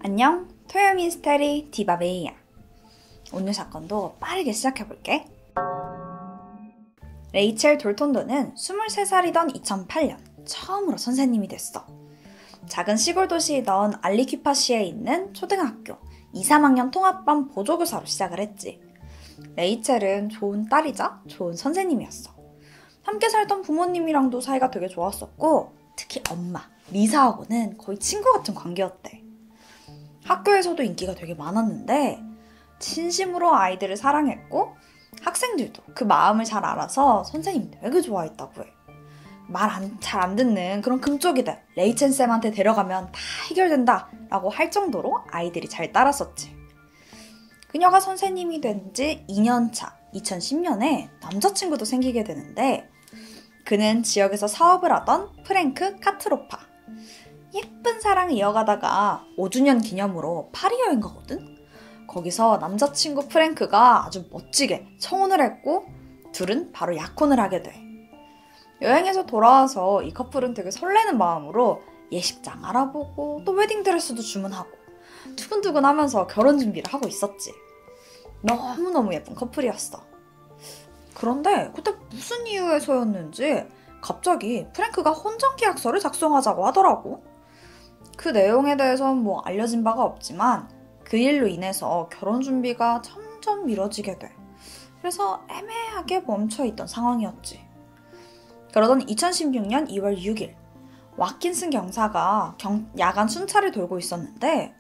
안녕, 토요 미스테리 디바베이야. 오늘 사건도 빠르게 시작해볼게. 레이첼 돌톤도는 23살이던 2008년 처음으로 선생님이 됐어. 작은 시골 도시이던 알리퀴파시에 있는 초등학교 2, 3학년 통합반 보조교사로 시작을 했지. 레이첼은 좋은 딸이자 좋은 선생님이었어. 함께 살던 부모님이랑도 사이가 되게 좋았었고, 특히 엄마, 리사하고는 거의 친구 같은 관계였대. 학교에서도 인기가 되게 많았는데 진심으로 아이들을 사랑했고 학생들도 그 마음을 잘 알아서 선생님 되게 좋아했다고 해. 말 잘 안 듣는 그런 금쪽이들 레이첼 쌤한테 데려가면 다 해결된다 라고 할 정도로 아이들이 잘 따랐었지. 그녀가 선생님이 된 지 2년차 2010년에 남자친구도 생기게 되는데 그는 지역에서 사업을 하던 프랭크 카트로파. 예쁜 사랑을 이어가다가 5주년 기념으로 파리 여행 가거든? 거기서 남자친구 프랭크가 아주 멋지게 청혼을 했고 둘은 바로 약혼을 하게 돼. 여행에서 돌아와서 이 커플은 되게 설레는 마음으로 예식장 알아보고 또 웨딩드레스도 주문하고 두근두근 하면서 결혼 준비를 하고 있었지. 너무너무 예쁜 커플이었어. 그런데 그때 무슨 이유에서였는지 갑자기 프랭크가 혼전계약서를 작성하자고 하더라고. 그 내용에 대해서는 뭐 알려진 바가 없지만 그 일로 인해서 결혼 준비가 점점 미뤄지게 돼. 그래서 애매하게 멈춰있던 상황이었지. 그러던 2016년 2월 6일 와킨슨 경사가 야간 순찰을 돌고 있었는데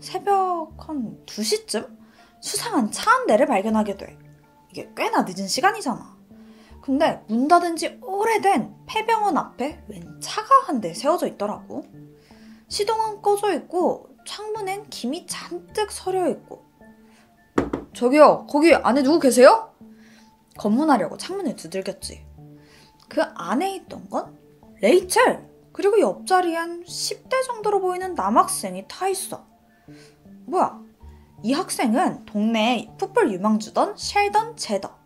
새벽 한 2시쯤 수상한 차 한 대를 발견하게 돼. 이게 꽤나 늦은 시간이잖아. 근데 문 닫은 지 오래된 폐병원 앞에 웬 차가 한 대 세워져 있더라고. 시동은 꺼져 있고 창문엔 김이 잔뜩 서려 있고. 저기요, 거기 안에 누구 계세요? 검문하려고 창문을 두들겼지. 그 안에 있던 건 레이첼! 그리고 옆자리엔 10대 정도로 보이는 남학생이 타 있어. 뭐야? 이 학생은 동네에 풋볼 유망주던 셸던 제더.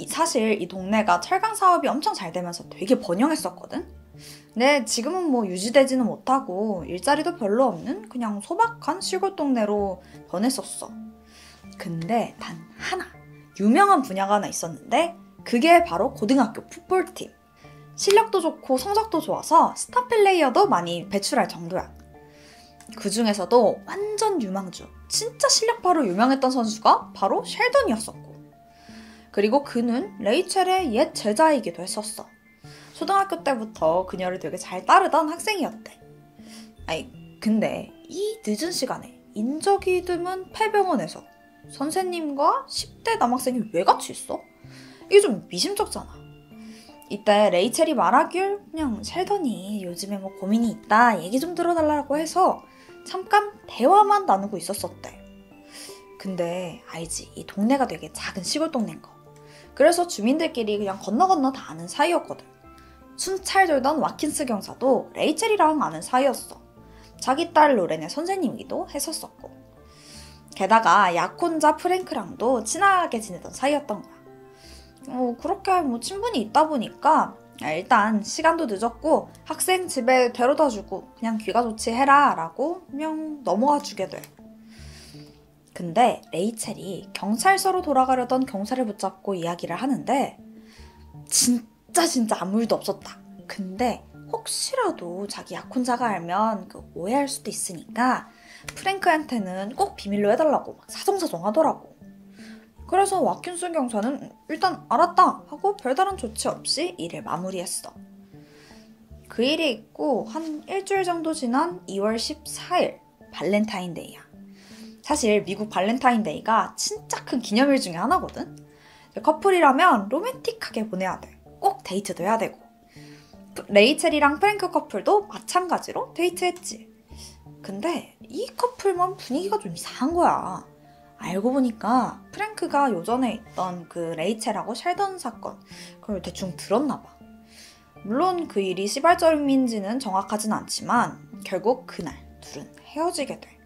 사실 이 동네가 철강 사업이 엄청 잘 되면서 되게 번영했었거든. 근데 지금은 뭐 유지되지는 못하고 일자리도 별로 없는 그냥 소박한 시골 동네로 변했었어. 근데 단 하나 유명한 분야가 하나 있었는데 그게 바로 고등학교 풋볼팀. 실력도 좋고 성적도 좋아서 스타 플레이어도 많이 배출할 정도야. 그 중에서도 완전 유망주, 진짜 실력파로 유명했던 선수가 바로 셸던이었었고, 그리고 그는 레이첼의 옛 제자이기도 했었어. 초등학교 때부터 그녀를 되게 잘 따르던 학생이었대. 근데 이 늦은 시간에 인적이 드문 폐병원에서 선생님과 10대 남학생이 왜 같이 있어? 이게 좀 미심쩍잖아. 이때 레이첼이 말하길 그냥 셸던이 요즘에 뭐 고민이 있다 얘기 좀 들어달라고 해서 잠깐 대화만 나누고 있었었대. 근데 알지, 이 동네가 되게 작은 시골 동네인 거. 그래서 주민들끼리 그냥 건너 다 아는 사이였거든. 순찰 돌던 와킨스 경사도 레이첼이랑 아는 사이였어. 자기 딸 로렌의 선생님이기도 했었었고. 게다가 약혼자 프랭크랑도 친하게 지내던 사이였던 거야. 그렇게 뭐 친분이 있다 보니까 일단 시간도 늦었고 학생 집에 데려다주고 그냥 귀가 좋지 해라 라고 그냥 넘어가 주게 돼. 근데 레이첼이 경찰서로 돌아가려던 경찰을 붙잡고 이야기를 하는데 진짜 아무 일도 없었다. 근데 혹시라도 자기 약혼자가 알면 오해할 수도 있으니까 프랭크한테는 꼭 비밀로 해달라고 막 사정사정 하더라고. 그래서 와킨슨 경사는 일단 알았다 하고 별다른 조치 없이 일을 마무리했어. 그 일이 있고 한 일주일 정도 지난 2월 14일 발렌타인데이야. 사실 미국 발렌타인데이가 진짜 큰 기념일 중에 하나거든. 커플이라면 로맨틱하게 보내야 돼. 꼭 데이트도 해야 되고. 레이첼이랑 프랭크 커플도 마찬가지로 데이트했지. 근데 이 커플만 분위기가 좀 이상한 거야. 알고 보니까 프랭크가 요전에 있던 그 레이첼하고 셸던 사건 그걸 대충 들었나 봐. 물론 그 일이 시발점인지는 정확하진 않지만 결국 그날 둘은 헤어지게 돼.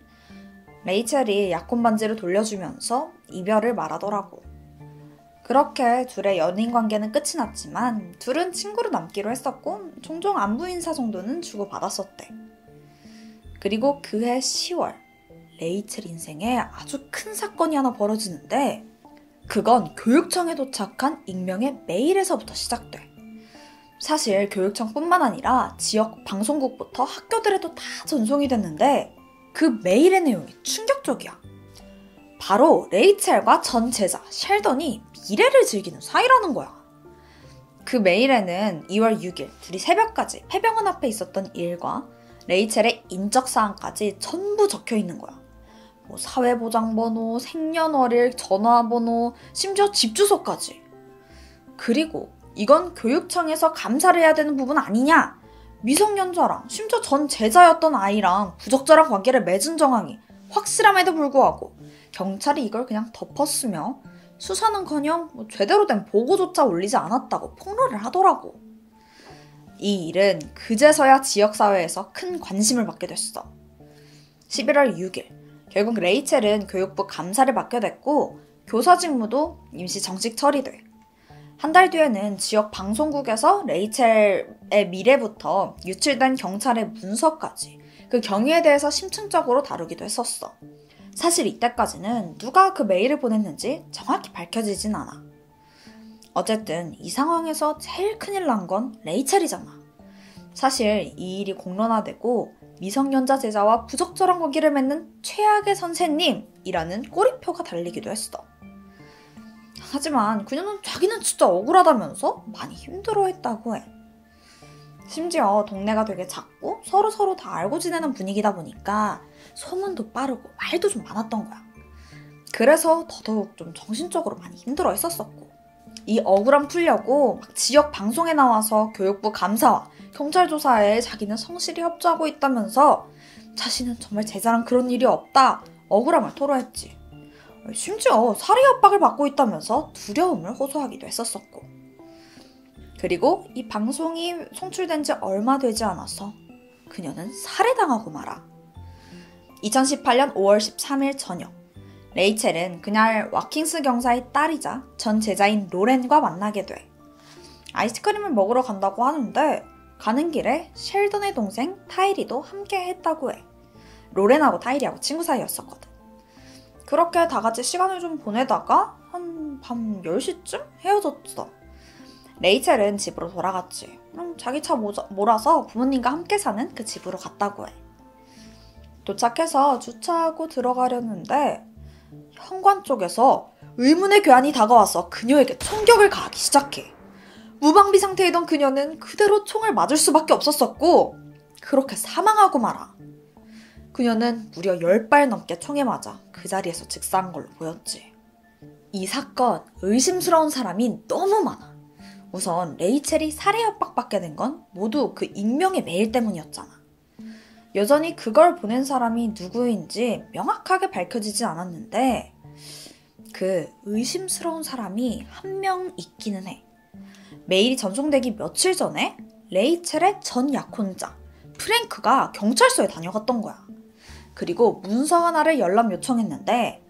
레이첼이 약혼 반지를 돌려주면서 이별을 말하더라고. 그렇게 둘의 연인 관계는 끝이 났지만 둘은 친구로 남기로 했었고 종종 안부 인사 정도는 주고받았었대. 그리고 그해 10월 레이첼 인생에 아주 큰 사건이 하나 벌어지는데 그건 교육청에 도착한 익명의 메일에서부터 시작돼. 사실 교육청뿐만 아니라 지역 방송국부터 학교들에도 다 전송이 됐는데 그 메일의 내용이 충격적이야. 바로 레이첼과 전 제자 셸던이 미래를 즐기는 사이라는 거야. 그 메일에는 2월 6일 둘이 새벽까지 폐병원 앞에 있었던 일과 레이첼의 인적사항까지 전부 적혀 있는 거야. 뭐 사회보장번호, 생년월일, 전화번호, 심지어 집 주소까지. 그리고 이건 교육청에서 감사를 해야 되는 부분 아니냐? 미성년자랑 심지어 전 제자였던 아이랑 부적절한 관계를 맺은 정황이 확실함에도 불구하고 경찰이 이걸 그냥 덮었으며 수사는커녕 제대로 된 보고조차 올리지 않았다고 폭로를 하더라고. 이 일은 그제서야 지역사회에서 큰 관심을 받게 됐어. 11월 6일 결국 레이첼은 교육부 감사를 받게 됐고 교사 직무도 임시 정식 처리돼. 한 달 뒤에는 지역 방송국에서 레이첼의 미래부터 유출된 경찰의 문서까지 그 경위에 대해서 심층적으로 다루기도 했었어. 사실 이때까지는 누가 그 메일을 보냈는지 정확히 밝혀지진 않아. 어쨌든 이 상황에서 제일 큰일 난 건 레이첼이잖아. 사실 이 일이 공론화되고 미성년자 제자와 부적절한 관계를 맺는 최악의 선생님이라는 꼬리표가 달리기도 했어. 하지만 그녀는 자기는 진짜 억울하다면서 많이 힘들어했다고 해. 심지어 동네가 되게 작고 서로 다 알고 지내는 분위기다 보니까 소문도 빠르고 말도 좀 많았던 거야. 그래서 더더욱 좀 정신적으로 많이 힘들어 했었었고 이 억울함 풀려고 막 지역 방송에 나와서 교육부 감사와 경찰 조사에 자기는 성실히 협조하고 있다면서 자신은 정말 제자랑 그런 일이 없다 억울함을 토로했지. 심지어 살해 협박을 받고 있다면서 두려움을 호소하기도 했었었고. 그리고 이 방송이 송출된 지 얼마 되지 않아서 그녀는 살해당하고 말아. 2018년 5월 13일 저녁 레이첼은 그날 와킹스 경사의 딸이자 전 제자인 로렌과 만나게 돼. 아이스크림을 먹으러 간다고 하는데 가는 길에 셸던의 동생 타이리도 함께 했다고 해. 로렌하고 타이리하고 친구 사이였었거든. 그렇게 다 같이 시간을 좀 보내다가 한 밤 10시쯤 헤어졌어. 레이첼은 집으로 돌아갔지. 자기 차 몰아서 부모님과 함께 사는 그 집으로 갔다고 해. 도착해서 주차하고 들어가려는데 현관 쪽에서 의문의 괴한이 다가와서 그녀에게 총격을 가하기 시작해. 무방비 상태이던 그녀는 그대로 총을 맞을 수밖에 없었었고 그렇게 사망하고 말아. 그녀는 무려 10발 넘게 총에 맞아 그 자리에서 즉사한 걸로 보였지. 이 사건 의심스러운 사람이 너무 많아. 우선 레이첼이 살해 협박받게 된 건 모두 그 익명의 메일 때문이었잖아. 여전히 그걸 보낸 사람이 누구인지 명확하게 밝혀지지 않았는데 그 의심스러운 사람이 한 명 있기는 해. 메일이 전송되기 며칠 전에 레이첼의 전 약혼자 프랭크가 경찰서에 다녀갔던 거야. 그리고 문서 하나를 연락 요청했는데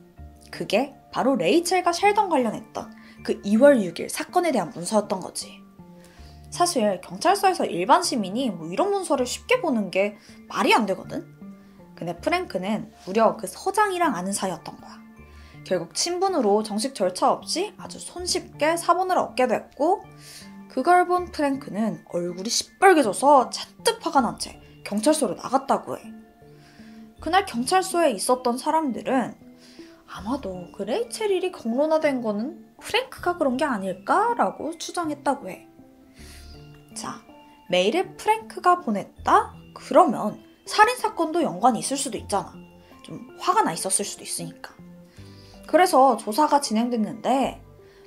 그게 바로 레이첼과 셸던 관련했던 그 2월 6일 사건에 대한 문서였던 거지. 사실 경찰서에서 일반 시민이 이런 문서를 쉽게 보는 게 말이 안 되거든. 근데 프랭크는 무려 그 서장이랑 아는 사이였던 거야. 결국 친분으로 정식 절차 없이 아주 손쉽게 사본을 얻게 됐고 그걸 본 프랭크는 얼굴이 시뻘개져서 잔뜩 화가 난 채 경찰서로 나갔다고 해. 그날 경찰서에 있었던 사람들은 아마도 그 레이첼 일이 공론화된 거는 프랭크가 그런 게 아닐까라고 추정했다고 해. 자, 메일을 프랭크가 보냈다? 그러면 살인사건도 연관이 있을 수도 있잖아. 좀 화가 나 있었을 수도 있으니까. 그래서 조사가 진행됐는데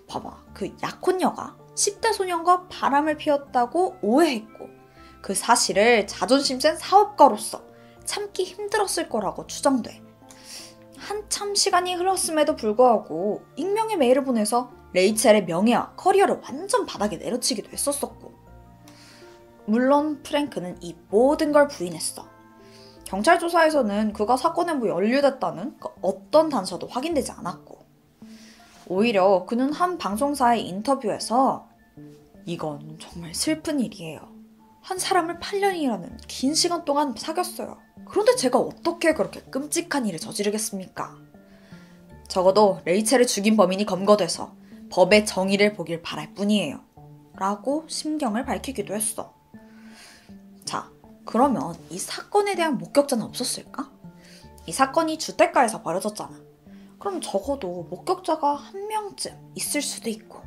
봐봐, 그 약혼녀가 10대 소년과 바람을 피웠다고 오해했고 그 사실을 자존심 센 사업가로서 참기 힘들었을 거라고 추정돼. 한참 시간이 흘렀음에도 불구하고 익명의 메일을 보내서 레이첼의 명예와 커리어를 완전 바닥에 내려치기도 했었었고. 물론 프랭크는 이 모든 걸 부인했어. 경찰 조사에서는 그가 사건에 연루됐다는 어떤 단서도 확인되지 않았고 오히려 그는 한 방송사의 인터뷰에서 이건 정말 슬픈 일이에요. 한 사람을 8년이라는 긴 시간 동안 사귀었어요. 그런데 제가 어떻게 그렇게 끔찍한 일을 저지르겠습니까? 적어도 레이첼을 죽인 범인이 검거돼서 법의 정의를 보길 바랄 뿐이에요. 라고 심경을 밝히기도 했어. 자, 그러면 이 사건에 대한 목격자는 없었을까? 이 사건이 주택가에서 벌어졌잖아. 그럼 적어도 목격자가 한 명쯤 있을 수도 있고.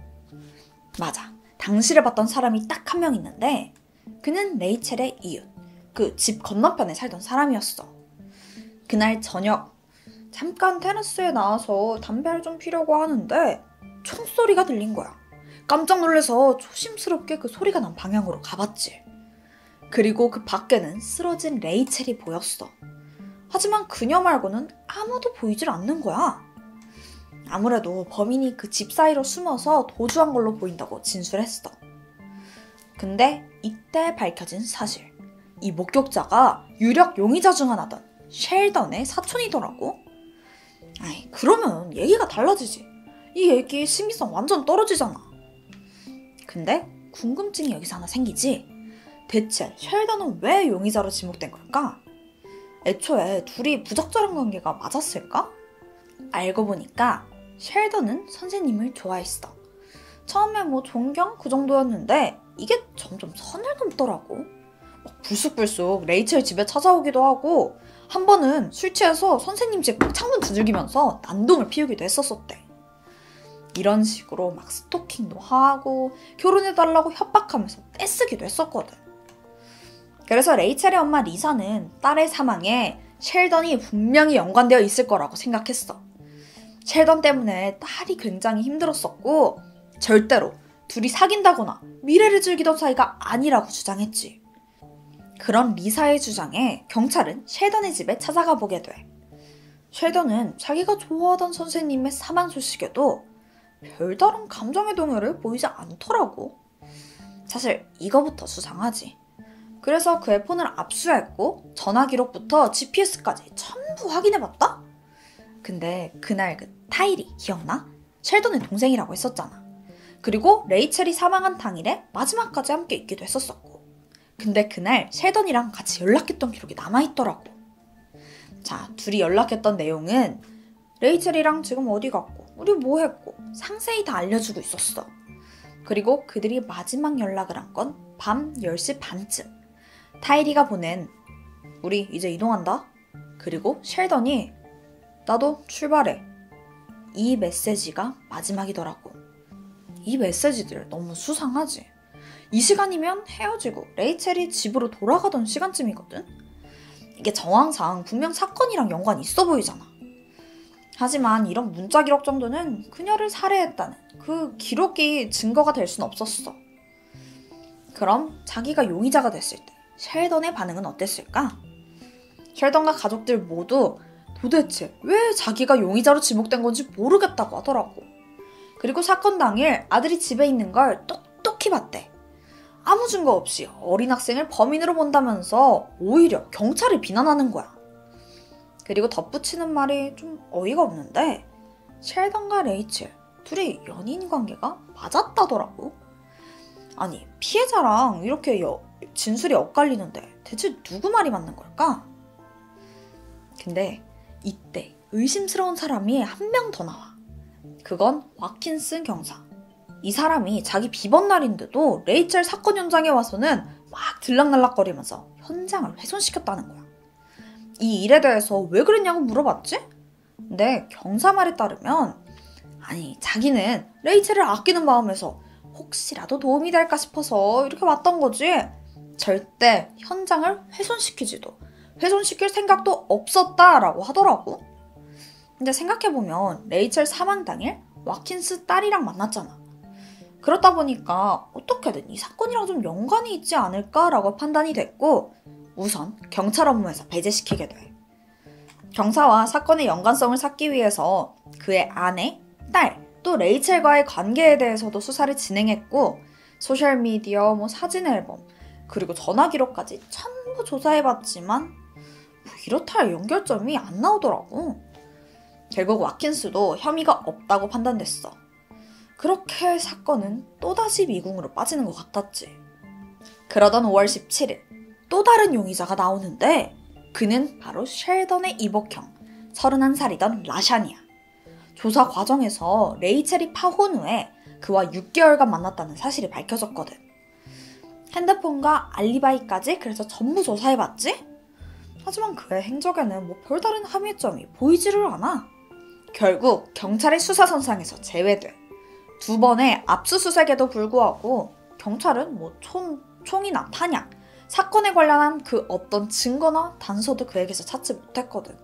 맞아. 당시를 봤던 사람이 딱 한 명 있는데 그는 레이첼의 이웃, 그 집 건너편에 살던 사람이었어. 그날 저녁 잠깐 테라스에 나와서 담배를 좀 피려고 하는데 총소리가 들린 거야. 깜짝 놀라서 조심스럽게 그 소리가 난 방향으로 가봤지. 그리고 그 밖에는 쓰러진 레이첼이 보였어. 하지만 그녀 말고는 아무도 보이질 않는 거야. 아무래도 범인이 그 집 사이로 숨어서 도주한 걸로 보인다고 진술했어. 근데 이때 밝혀진 사실. 이 목격자가 유력 용의자 중 하나던 셸던의 사촌이더라고. 아이, 그러면 얘기가 달라지지. 이 얘기 신빙성 완전 떨어지잖아. 근데 궁금증이 여기서 하나 생기지. 대체 셸던은 왜 용의자로 지목된 걸까? 애초에 둘이 부적절한 관계가 맞았을까? 알고 보니까 셸던은 선생님을 좋아했어. 처음에 존경 그 정도였는데 이게 점점 선을 넘더라고. 불쑥불쑥 레이첼 집에 찾아오기도 하고 한 번은 술 취해서 선생님 집 창문 두들기면서 난동을 피우기도 했었었대. 이런 식으로 막 스토킹도 하고 결혼해달라고 협박하면서 떼쓰기도 했었거든. 그래서 레이첼의 엄마 리사는 딸의 사망에 셸던이 분명히 연관되어 있을 거라고 생각했어. 셸던 때문에 딸이 굉장히 힘들었었고 절대로 둘이 사귄다거나 미래를 즐기던 사이가 아니라고 주장했지. 그런 리사의 주장에 경찰은 셸던의 집에 찾아가 보게 돼. 셸던은 자기가 좋아하던 선생님의 사망 소식에도 별다른 감정의 동요를 보이지 않더라고. 사실 이거부터 수상하지. 그래서 그의 폰을 압수했고 전화 기록부터 GPS까지 전부 확인해봤다? 근데 그날 그 타일이 기억나? 셸던의 동생이라고 했었잖아. 그리고 레이첼이 사망한 당일에 마지막까지 함께 있기도 했었었고. 근데 그날 셸던이랑 같이 연락했던 기록이 남아있더라고. 자, 둘이 연락했던 내용은 레이첼이랑 지금 어디 갔고 우리 뭐 했고 상세히 다 알려주고 있었어. 그리고 그들이 마지막 연락을 한 건 밤 10시 반쯤. 타이리가 보낸 우리 이제 이동한다. 그리고 셸던이 나도 출발해. 이 메시지가 마지막이더라고. 이 메시지들 너무 수상하지. 이 시간이면 헤어지고 레이첼이 집으로 돌아가던 시간쯤이거든. 이게 정황상 분명 사건이랑 연관이 있어 보이잖아. 하지만 이런 문자 기록 정도는 그녀를 살해했다는 그 기록이 증거가 될 순 없었어. 그럼 자기가 용의자가 됐을 때 셸던의 반응은 어땠을까? 셸던과 가족들 모두 도대체 왜 자기가 용의자로 지목된 건지 모르겠다고 하더라고. 그리고 사건 당일 아들이 집에 있는 걸 똑똑히 봤대. 아무 증거 없이 어린 학생을 범인으로 본다면서 오히려 경찰을 비난하는 거야. 그리고 덧붙이는 말이 좀 어이가 없는데 셸던과 레이첼 둘이 연인 관계가 맞았다더라고. 아니, 피해자랑 이렇게 진술이 엇갈리는데 대체 누구 말이 맞는 걸까? 근데 이때 의심스러운 사람이 한 명 더 나와. 그건 와킨슨 경사. 이 사람이 자기 비번 날인데도 레이첼 사건 현장에 와서는 막 들락날락거리면서 현장을 훼손시켰다는 거야. 이 일에 대해서 왜 그랬냐고 물어봤지? 근데 경사 말에 따르면 아니, 자기는 레이첼을 아끼는 마음에서 혹시라도 도움이 될까 싶어서 이렇게 왔던 거지 절대 현장을 훼손시키지도 훼손시킬 생각도 없었다라고 하더라고. 근데 생각해보면 레이첼 사망 당일 와킨스 딸이랑 만났잖아. 그렇다 보니까 어떻게든 이 사건이랑 좀 연관이 있지 않을까라고 판단이 됐고 우선 경찰 업무에서 배제시키게 돼. 경사와 사건의 연관성을 쌓기 위해서 그의 아내, 딸, 또 레이첼과의 관계에 대해서도 수사를 진행했고 소셜미디어, 사진 앨범, 그리고 전화 기록까지 전부 조사해봤지만 이렇다 할 연결점이 안 나오더라고. 결국 와킨스도 혐의가 없다고 판단됐어. 그렇게 사건은 또다시 미궁으로 빠지는 것 같았지. 그러던 5월 17일 또 다른 용의자가 나오는데 그는 바로 셸던의 이복형 31살이던 라샨이야. 조사 과정에서 레이첼이 파혼 후에 그와 6개월간 만났다는 사실이 밝혀졌거든. 핸드폰과 알리바이까지 그래서 전부 조사해봤지? 하지만 그의 행적에는 뭐 별다른 함의점이 보이지를 않아. 결국 경찰의 수사선상에서 제외돼. 2번의 압수수색에도 불구하고 경찰은 뭐 총이나 탄약, 사건에 관련한 그 어떤 증거나 단서도 그에게서 찾지 못했거든.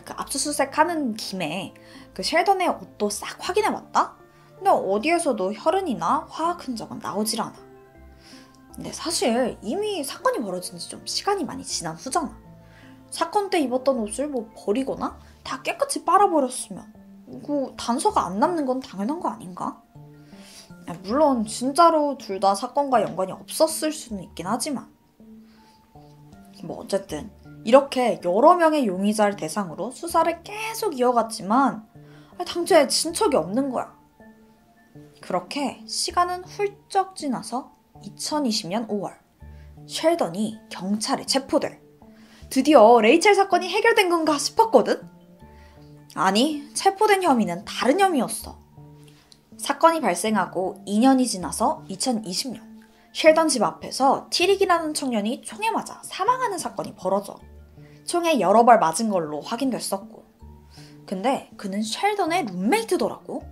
그 압수수색하는 김에 그 셸던의 옷도 싹 확인해봤다? 근데 어디에서도 혈흔이나 화학 흔적은 나오질 않아. 근데 사실 이미 사건이 벌어진 지 좀 시간이 많이 지난 후잖아. 사건 때 입었던 옷을 뭐 버리거나 다 깨끗이 빨아버렸으면 그 단서가 안 남는 건 당연한 거 아닌가? 물론 진짜로 둘 다 사건과 연관이 없었을 수는 있긴 하지만 뭐 어쨌든 이렇게 여러 명의 용의자를 대상으로 수사를 계속 이어갔지만 당초에 진척이 없는 거야. 그렇게 시간은 훌쩍 지나서 2020년 5월 셸던이 경찰에 체포돼. 드디어 레이첼 사건이 해결된 건가 싶었거든? 아니, 체포된 혐의는 다른 혐의였어. 사건이 발생하고 2년이 지나서 2020년 셸던 집 앞에서 티릭이라는 청년이 총에 맞아 사망하는 사건이 벌어져. 총에 여러 발 맞은 걸로 확인됐었고. 근데 그는 셸던의 룸메이트더라고.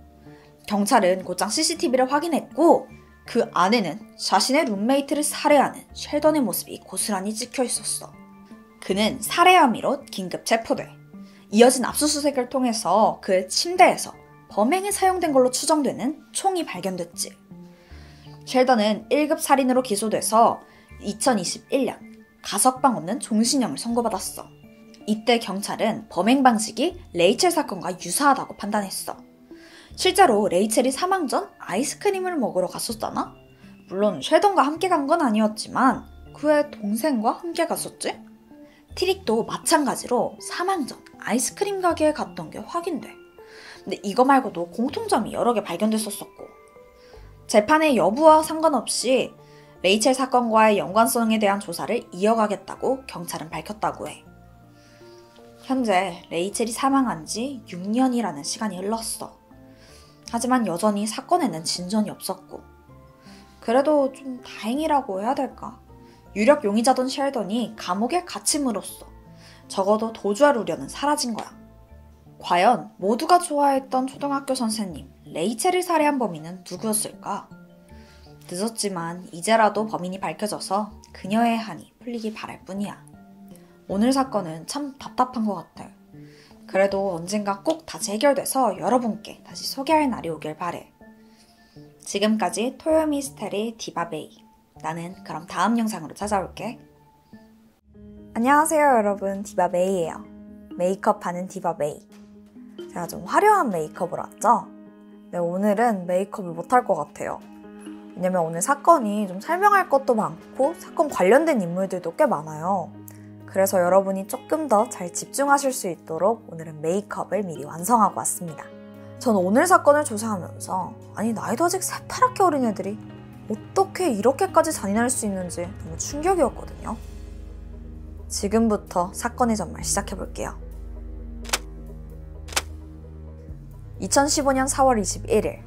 경찰은 곧장 CCTV를 확인했고 그 안에는 자신의 룸메이트를 살해하는 셸던의 모습이 고스란히 찍혀 있었어. 그는 살해 혐의로 긴급 체포돼. 이어진 압수수색을 통해서 그의 침대에서 범행에 사용된 걸로 추정되는 총이 발견됐지. 셸던은 1급 살인으로 기소돼서 2021년 가석방 없는 종신형을 선고받았어. 이때 경찰은 범행 방식이 레이첼 사건과 유사하다고 판단했어. 실제로 레이첼이 사망 전 아이스크림을 먹으러 갔었잖아? 물론 셸던과 함께 간 건 아니었지만 그의 동생과 함께 갔었지? 티릭도 마찬가지로 사망 전 아이스크림 가게에 갔던 게 확인돼. 근데 이거 말고도 공통점이 여러 개 발견됐었고 재판의 여부와 상관없이 레이첼 사건과의 연관성에 대한 조사를 이어가겠다고 경찰은 밝혔다고 해. 현재 레이첼이 사망한 지 6년이라는 시간이 흘렀어. 하지만 여전히 사건에는 진전이 없었고 그래도 좀 다행이라고 해야 될까? 유력 용의자던 셸던이 감옥에 갇힘으로써 적어도 도주할 우려는 사라진 거야. 과연 모두가 좋아했던 초등학교 선생님 레이첼을 살해한 범인은 누구였을까? 늦었지만 이제라도 범인이 밝혀져서 그녀의 한이 풀리기 바랄 뿐이야. 오늘 사건은 참 답답한 것 같아. 그래도 언젠가 꼭 다시 해결돼서 여러분께 다시 소개할 날이 오길 바래. 지금까지 토요 미스테리 디바베이. 나는 그럼 다음 영상으로 찾아올게. 안녕하세요 여러분, 디바베이예요. 메이크업하는 디바베이. 제가 좀 화려한 메이크업을 왔죠? 네, 오늘은 메이크업을 못할 것 같아요. 왜냐면 오늘 사건이 좀 설명할 것도 많고 사건 관련된 인물들도 꽤 많아요. 그래서 여러분이 조금 더 잘 집중하실 수 있도록 오늘은 메이크업을 미리 완성하고 왔습니다. 전 오늘 사건을 조사하면서 아니 나이도 아직 새파랗게 어린 애들이 어떻게 이렇게까지 잔인할 수 있는지 너무 충격이었거든요. 지금부터 사건의 전말 시작해볼게요. 2015년 4월 21일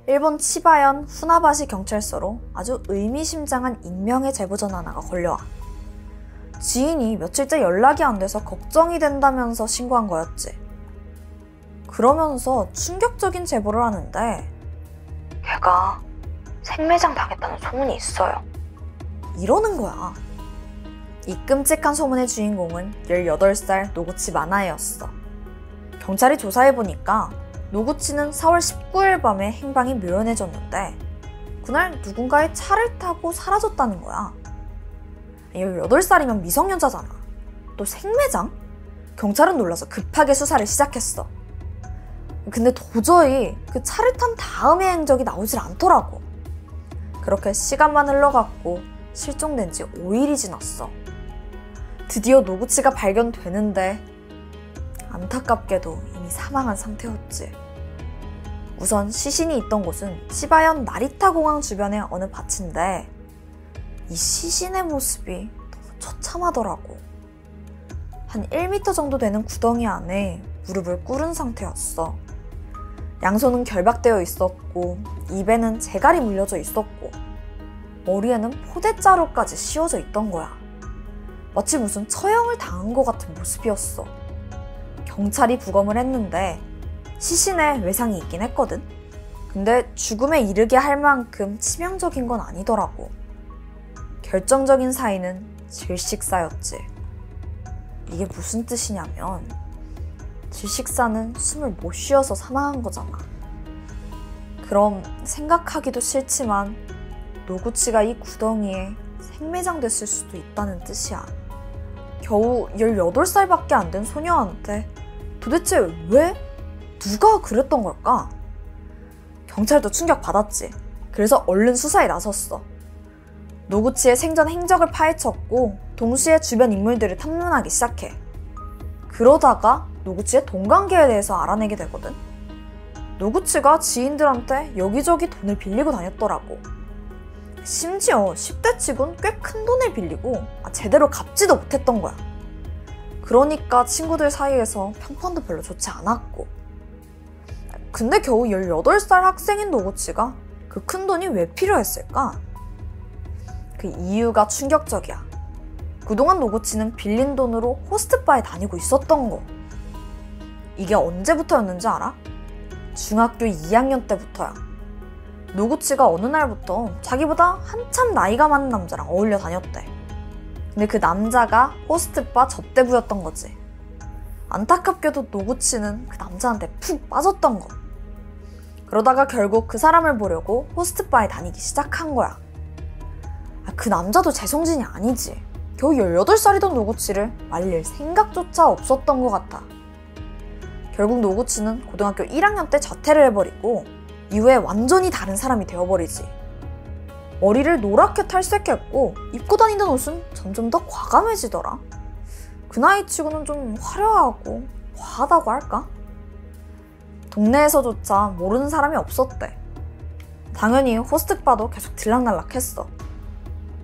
일본 치바현 후나바시 경찰서로 아주 의미심장한 익명의 제보 전화가 걸려와. 지인이 며칠째 연락이 안 돼서 걱정이 된다면서 신고한 거였지. 그러면서 충격적인 제보를 하는데 걔가 생매장 당했다는 소문이 있어요. 이러는 거야. 이 끔찍한 소문의 주인공은 18살 노구치 마나에였어. 경찰이 조사해보니까 노구치는 4월 19일 밤에 행방이 묘연해졌는데 그날 누군가의 차를 타고 사라졌다는 거야. 18살이면 미성년자잖아. 또 생매장? 경찰은 놀라서 급하게 수사를 시작했어. 근데 도저히 그 차를 탄 다음의 행적이 나오질 않더라고. 그렇게 시간만 흘러갔고 실종된 지 5일이 지났어. 드디어 노구치가 발견되는데 안타깝게도 이미 사망한 상태였지. 우선 시신이 있던 곳은 치바현 나리타 공항 주변의 어느 밭인데 이 시신의 모습이 너무 처참하더라고. 한 1m 정도 되는 구덩이 안에 무릎을 꿇은 상태였어. 양손은 결박되어 있었고 입에는 재갈이 물려져 있었고 머리에는 포대자루까지 씌워져 있던 거야. 마치 무슨 처형을 당한 것 같은 모습이었어. 경찰이 부검을 했는데 시신에 외상이 있긴 했거든. 근데 죽음에 이르게 할 만큼 치명적인 건 아니더라고. 결정적인 사인은 질식사였지. 이게 무슨 뜻이냐면 질식사는 숨을 못 쉬어서 사망한 거잖아. 그럼 생각하기도 싫지만 노구치가 이 구덩이에 생매장됐을 수도 있다는 뜻이야. 겨우 18살밖에 안 된 소녀한테 도대체 왜? 누가 그랬던 걸까? 경찰도 충격받았지. 그래서 얼른 수사에 나섰어. 노구치의 생전 행적을 파헤쳤고 동시에 주변 인물들을 탐문하기 시작해. 그러다가 노구치의 돈관계에 대해서 알아내게 되거든. 노구치가 지인들한테 여기저기 돈을 빌리고 다녔더라고. 심지어 10대 치곤 꽤 큰 돈을 빌리고 제대로 갚지도 못했던 거야. 그러니까 친구들 사이에서 평판도 별로 좋지 않았고. 근데 겨우 18살 학생인 노구치가 그 큰 돈이 왜 필요했을까? 그 이유가 충격적이야. 그동안 노구치는 빌린 돈으로 호스트바에 다니고 있었던 거. 이게 언제부터였는지 알아? 중학교 2학년 때부터야. 노구치가 어느 날부터 자기보다 한참 나이가 많은 남자랑 어울려 다녔대. 근데 그 남자가 호스트바 접대부였던 거지. 안타깝게도 노구치는 그 남자한테 푹 빠졌던 거. 그러다가 결국 그 사람을 보려고 호스트바에 다니기 시작한 거야. 그 남자도 제정신이 아니지. 겨우 18살이던 노구치를 말릴 생각조차 없었던 것 같아. 결국 노구치는 고등학교 1학년 때 자퇴를 해버리고 이후에 완전히 다른 사람이 되어버리지. 머리를 노랗게 탈색했고 입고 다니던 옷은 점점 더 과감해지더라. 그 나이 치고는 좀 화려하고 과하다고 할까? 동네에서조차 모르는 사람이 없었대. 당연히 호스트바도 계속 들락날락했어.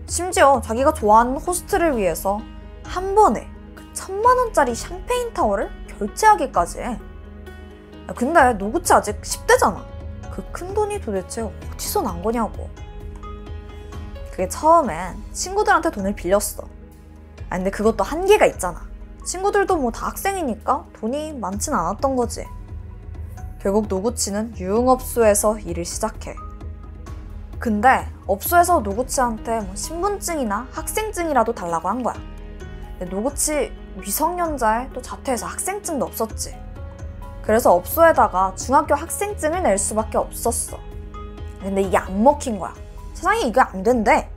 심지어 자기가 좋아하는 호스트를 위해서 한 번에 그 1000만원짜리 샴페인 타워를 결제하기까지 해. 근데 노구치 아직 10대잖아. 그 큰 돈이 도대체 어디서 난 거냐고. 그게 처음엔 친구들한테 돈을 빌렸어. 근데 그것도 한계가 있잖아. 친구들도 뭐 다 학생이니까 돈이 많진 않았던 거지. 결국 노구치는 유흥업소에서 일을 시작해. 근데 업소에서 노구치한테 뭐 신분증이나 학생증이라도 달라고 한 거야. 근데 노구치 미성년자에 또 자퇴해서 학생증도 없었지. 그래서 업소에다가 중학교 학생증을 낼 수밖에 없었어. 근데 이게 안 먹힌 거야. 세상에 이게 안 된대.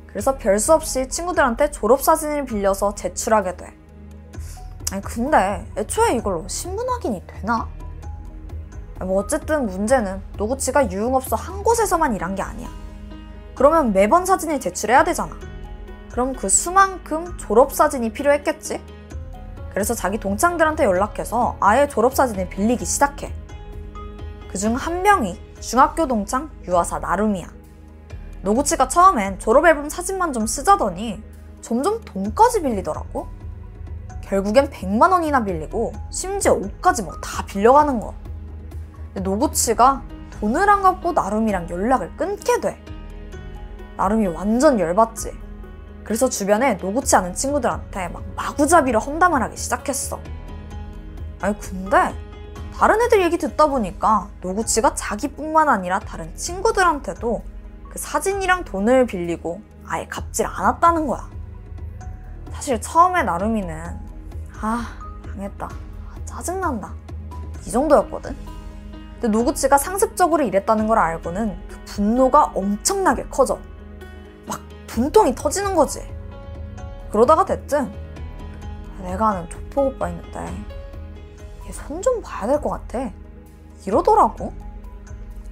그래서 별 수 없이 친구들한테 졸업사진을 빌려서 제출하게 돼. 근데 애초에 이걸로 신분 확인이 되나? 뭐 어쨌든 문제는 노구치가 유흥업소 한 곳에서만 일한 게 아니야. 그러면 매번 사진을 제출해야 되잖아. 그럼 그 수만큼 졸업사진이 필요했겠지? 그래서 자기 동창들한테 연락해서 아예 졸업사진을 빌리기 시작해. 그중 한 명이 중학교 동창 유아사 나루미야. 노구치가 처음엔 졸업앨범 사진만 좀 쓰자더니 점점 돈까지 빌리더라고. 결국엔 100만 원이나 빌리고 심지어 옷까지 뭐 다 빌려가는 거. 근데 노구치가 돈을 안 갚고 나루미랑 연락을 끊게 돼. 나루미 완전 열받지. 그래서 주변에 노구치 아는 친구들한테 막 마구잡이로 험담을 하기 시작했어. 근데 다른 애들 얘기 듣다 보니까 노구치가 자기뿐만 아니라 다른 친구들한테도 그 사진이랑 돈을 빌리고 아예 갚질 않았다는 거야. 사실 처음에 나루미는 당했다, 짜증난다 이 정도였거든. 근데 노구치가 상습적으로 이랬다는 걸 알고는 그 분노가 엄청나게 커져. 막 분통이 터지는 거지. 그러다가 대뜸 내가 아는 조폭 오빠 있는데 얘 손 좀 봐야 될 것 같아 이러더라고.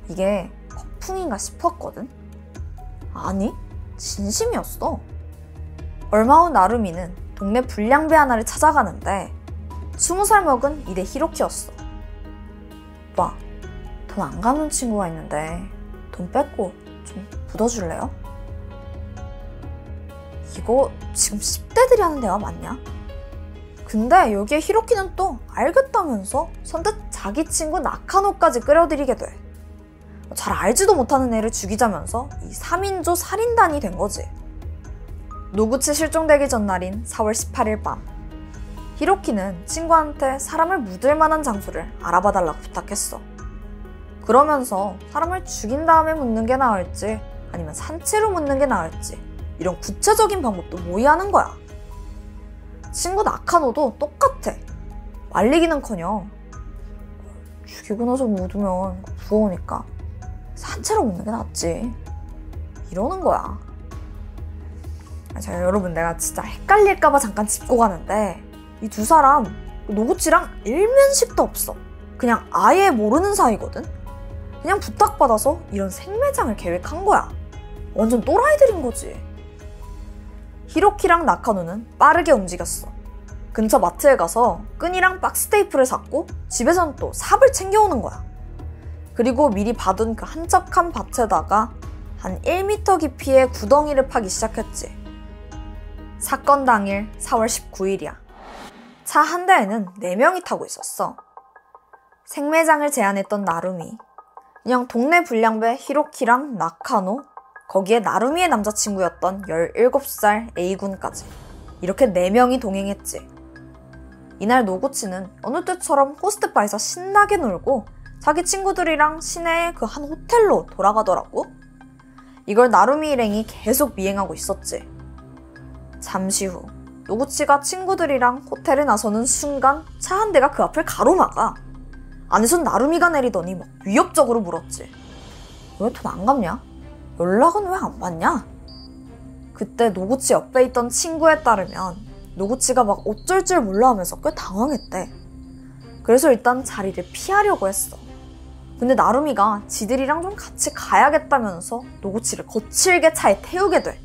이게 거풍인가 싶었거든. 아니 진심이었어. 얼마 후 나루미는 동네 불량배 하나를 찾아가는데 20살 먹은 이대 히로키였어. 오빠, 돈 안 갚는 친구가 있는데 돈 뺏고 좀 묻어줄래요? 이거 지금 10대들이 하는 대화 맞냐? 근데 여기에 히로키는 또 알겠다면서 선뜻 자기 친구 나카노까지 끌어들이게 돼. 잘 알지도 못하는 애를 죽이자면서 이 3인조 살인단이 된 거지. 노구치 실종되기 전날인 4월 18일 밤, 히로키는 친구한테 사람을 묻을 만한 장소를 알아봐달라고 부탁했어. 그러면서 사람을 죽인 다음에 묻는 게 나을지 아니면 산채로 묻는 게 나을지 이런 구체적인 방법도 모의하는 거야. 친구 나카노도 똑같아. 말리기는커녕 죽이고 나서 묻으면 부어오니까 산채로 묻는 게 낫지 이러는 거야. 자, 여러분, 내가 진짜 헷갈릴까봐 잠깐 짚고 가는데 이 두 사람 노구치랑 일면식도 없어. 그냥 아예 모르는 사이거든. 그냥 부탁받아서 이런 생매장을 계획한 거야. 완전 또라이들인 거지. 히로키랑 나카노는 빠르게 움직였어. 근처 마트에 가서 끈이랑 박스 테이프를 샀고 집에선 또 삽을 챙겨오는 거야. 그리고 미리 봐둔 그 한적한 밭에다가 한 1m 깊이의 구덩이를 파기 시작했지. 사건 당일 4월 19일이야. 차 한 대에는 4명이 타고 있었어. 생매장을 제안했던 나루미, 그냥 동네 불량배 히로키랑 나카노, 거기에 나루미의 남자친구였던 17살 A군까지 이렇게 4명이 동행했지. 이날 노구치는 어느 때처럼 호스트바에서 신나게 놀고 자기 친구들이랑 시내의 그 한 호텔로 돌아가더라고. 이걸 나루미 일행이 계속 미행하고 있었지. 잠시 후 노구치가 친구들이랑 호텔에 나서는 순간 차 한 대가 그 앞을 가로막아. 안에선 나루미가 내리더니 막 위협적으로 물었지. 왜 돈 안 갚냐? 연락은 왜 안 받냐? 그때 노구치 옆에 있던 친구에 따르면 노구치가 막 어쩔 줄 몰라 하면서 꽤 당황했대. 그래서 일단 자리를 피하려고 했어. 근데 나루미가 지들이랑 좀 같이 가야겠다면서 노구치를 거칠게 차에 태우게 돼.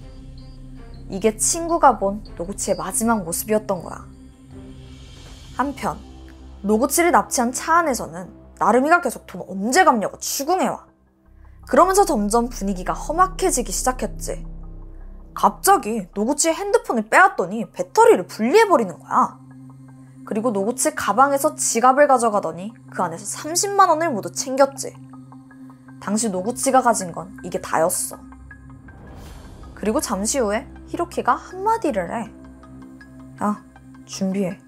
이게 친구가 본 노구치의 마지막 모습이었던 거야. 한편 노구치를 납치한 차 안에서는 나루미가 계속 돈 언제 갚냐고 추궁해와. 그러면서 점점 분위기가 험악해지기 시작했지. 갑자기 노구치의 핸드폰을 빼앗더니 배터리를 분리해버리는 거야. 그리고 노구치 가방에서 지갑을 가져가더니 그 안에서 30만 원을 모두 챙겼지. 당시 노구치가 가진 건 이게 다였어. 그리고 잠시 후에 히로키가 한마디를 해. 야, 준비해.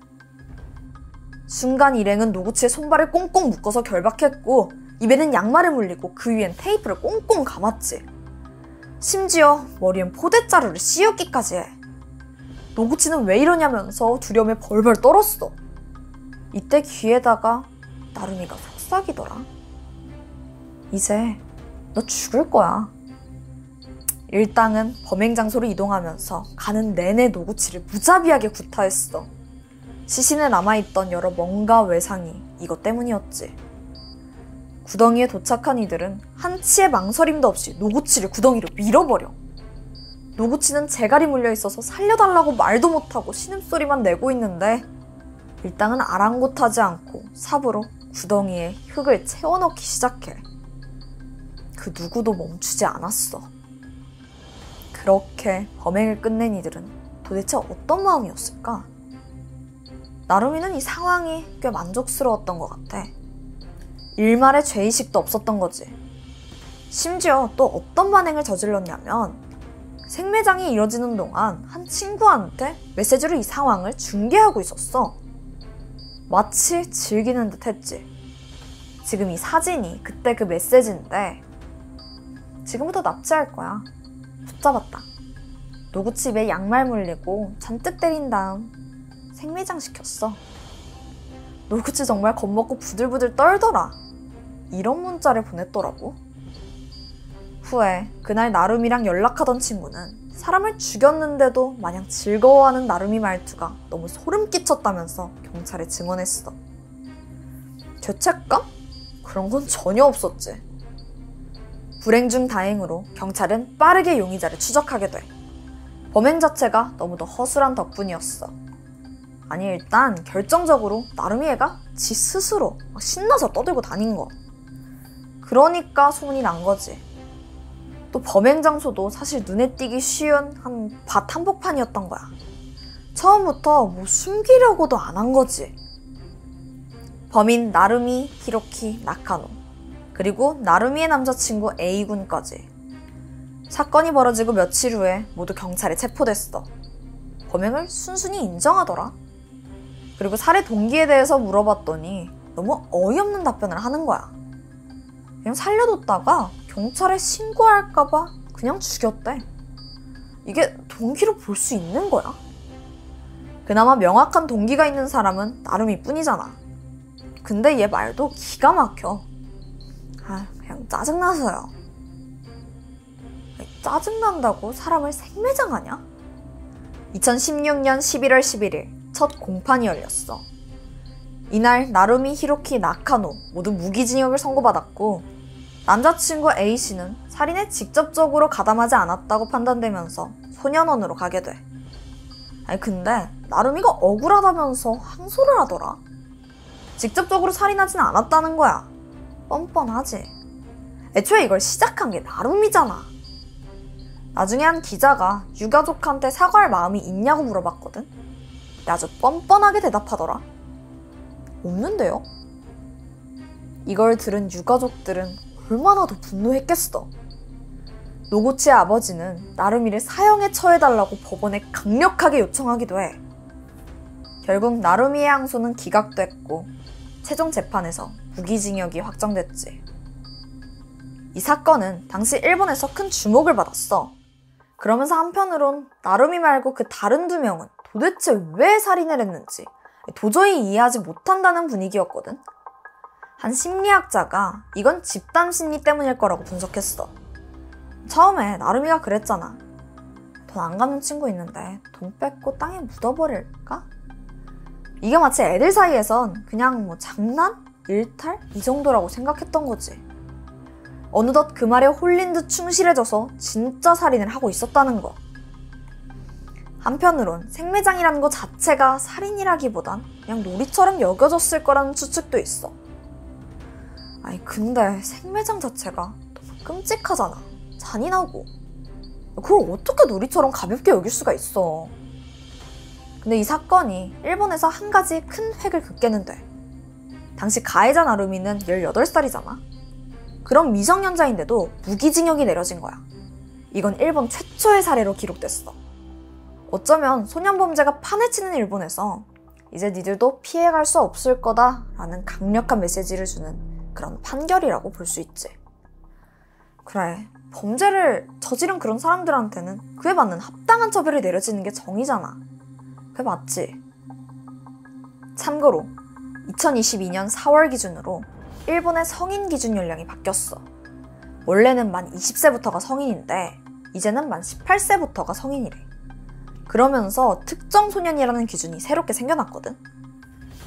순간 일행은 노구치의 손발을 꽁꽁 묶어서 결박했고 입에는 양말을 물리고 그 위엔 테이프를 꽁꽁 감았지. 심지어 머리엔 포대자루를 씌우기까지 해. 노구치는 왜 이러냐면서 두려움에 벌벌 떨었어. 이때 귀에다가 나루미가 속삭이더라. 이제 너 죽을 거야. 일당은 범행 장소로 이동하면서 가는 내내 노구치를 무자비하게 구타했어. 시신에 남아있던 여러 멍과 외상이 이것 때문이었지. 구덩이에 도착한 이들은 한치의 망설임도 없이 노구치를 구덩이로 밀어버려. 노구치는 재갈이 물려있어서 살려달라고 말도 못하고 신음소리만 내고 있는데 일당은 아랑곳하지 않고 삽으로 구덩이에 흙을 채워넣기 시작해. 그 누구도 멈추지 않았어. 그렇게 범행을 끝낸 이들은 도대체 어떤 마음이었을까? 나루미는 이 상황이 꽤 만족스러웠던 것 같아. 일말의 죄의식도 없었던 거지. 심지어 또 어떤 반응을 저질렀냐면 생매장이 이뤄지는 동안 한 친구한테 메시지로 이 상황을 중계하고 있었어. 마치 즐기는 듯 했지. 지금 이 사진이 그때 그 메시지인데 지금부터 납치할 거야. 붙잡았다. 노구치 입에 양말 물리고 잔뜩 때린 다음 생매장 시켰어. 노구치 정말 겁먹고 부들부들 떨더라. 이런 문자를 보냈더라고. 후에 그날 나루미랑 연락하던 친구는 사람을 죽였는데도 마냥 즐거워하는 나루미 말투가 너무 소름 끼쳤다면서 경찰에 증언했어. 죄책감? 그런 건 전혀 없었지. 불행 중 다행으로 경찰은 빠르게 용의자를 추적하게 돼. 범행 자체가 너무도 허술한 덕분이었어. 아니, 일단 결정적으로 나루미 애가 지 스스로 막 신나서 떠들고 다닌 거. 그러니까 소문이 난 거지. 또 범행 장소도 사실 눈에 띄기 쉬운 한 밭 한복판이었던 거야. 처음부터 뭐 숨기려고도 안 한 거지. 범인 나루미 히로키 나카노, 그리고 나루미의 남자친구 A군까지. 사건이 벌어지고 며칠 후에 모두 경찰에 체포됐어. 범행을 순순히 인정하더라. 그리고 살해 동기에 대해서 물어봤더니 너무 어이없는 답변을 하는 거야. 그냥 살려뒀다가 경찰에 신고할까봐 그냥 죽였대. 이게 동기로 볼 수 있는 거야? 그나마 명확한 동기가 있는 사람은 나루미 뿐이잖아. 근데 얘 말도 기가 막혀. 그냥 짜증나서요. 짜증난다고 사람을 생매장하냐? 2016년 11월 11일 첫 공판이 열렸어. 이날 나루미 히로키 나카노 모두 무기징역을 선고받았고, 남자친구 A씨는 살인에 직접적으로 가담하지 않았다고 판단되면서 소년원으로 가게 돼. 근데 나루미가 억울하다면서 항소를 하더라. 직접적으로 살인하진 않았다는 거야. 뻔뻔하지. 애초에 이걸 시작한 게 나루미잖아. 나중에 한 기자가 유가족한테 사과할 마음이 있냐고 물어봤거든. 근데 아주 뻔뻔하게 대답하더라. 없는데요? 이걸 들은 유가족들은 얼마나 더 분노했겠어. 노구치의 아버지는 나루미를 사형에 처해달라고 법원에 강력하게 요청하기도 해. 결국 나루미의 항소는 기각됐고 최종 재판에서 무기징역이 확정됐지. 이 사건은 당시 일본에서 큰 주목을 받았어. 그러면서 한편으론 나루미 말고 그 다른 두 명은 도대체 왜 살인을 했는지 도저히 이해하지 못한다는 분위기였거든. 한 심리학자가 이건 집단 심리 때문일 거라고 분석했어. 처음에 나루미가 그랬잖아. 돈 안 갚는 친구 있는데 돈 뺏고 땅에 묻어버릴까? 이게 마치 애들 사이에선 그냥 뭐 장난? 일탈? 이 정도라고 생각했던 거지. 어느덧 그 말에 홀린 듯 충실해져서 진짜 살인을 하고 있었다는 거. 한편으론 생매장이라는 것 자체가 살인이라기보단 그냥 놀이처럼 여겨졌을 거라는 추측도 있어. 근데 생매장 자체가 너무 끔찍하잖아. 잔인하고. 그걸 어떻게 놀이처럼 가볍게 여길 수가 있어. 근데 이 사건이 일본에서 한 가지 큰 획을 긋게는 돼. 당시 가해자 나루미는 18살이잖아. 그런 미성년자인데도 무기징역이 내려진 거야. 이건 일본 최초의 사례로 기록됐어. 어쩌면 소년범죄가 판에 치는 일본에서 이제 니들도 피해갈 수 없을 거다 라는 강력한 메시지를 주는 그런 판결이라고 볼 수 있지. 그래, 범죄를 저지른 그런 사람들한테는 그에 맞는 합당한 처벌이 내려지는 게 정의잖아. 그게 맞지? 참고로 2022년 4월 기준으로 일본의 성인 기준 연령이 바뀌었어. 원래는 만 20세부터가 성인인데 이제는 만 18세부터가 성인이래. 그러면서 특정 소년이라는 기준이 새롭게 생겨났거든.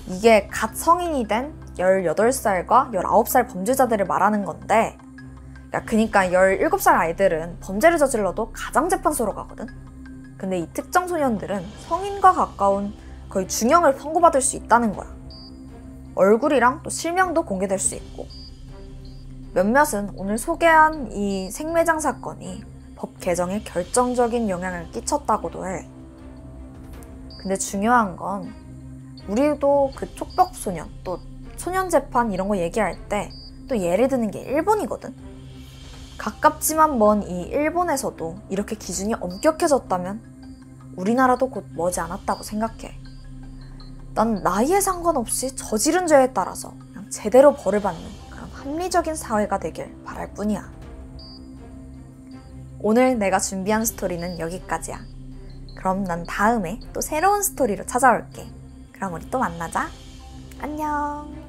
이게 갓 성인이 된 18살과 19살 범죄자들을 말하는 건데, 그러니까 17살 아이들은 범죄를 저질러도 가장재판소로 가거든. 근데 이 특정 소년들은 성인과 가까운 거의 중형을 선고받을 수 있다는 거야. 얼굴이랑 또 실명도 공개될 수 있고. 몇몇은 오늘 소개한 이 생매장 사건이 법 개정에 결정적인 영향을 끼쳤다고도 해. 근데 중요한 건 우리도 그 촉법소년 또 소년재판 이런 거 얘기할 때 또 예를 드는 게 일본이거든. 가깝지만 먼 이 일본에서도 이렇게 기준이 엄격해졌다면 우리나라도 곧 머지않았다고 생각해. 난 나이에 상관없이 저지른 죄에 따라서 그냥 제대로 벌을 받는 그런 합리적인 사회가 되길 바랄 뿐이야. 오늘 내가 준비한 스토리는 여기까지야. 그럼 난 다음에 또 새로운 스토리로 찾아올게. 그럼 우리 또 만나자. 안녕.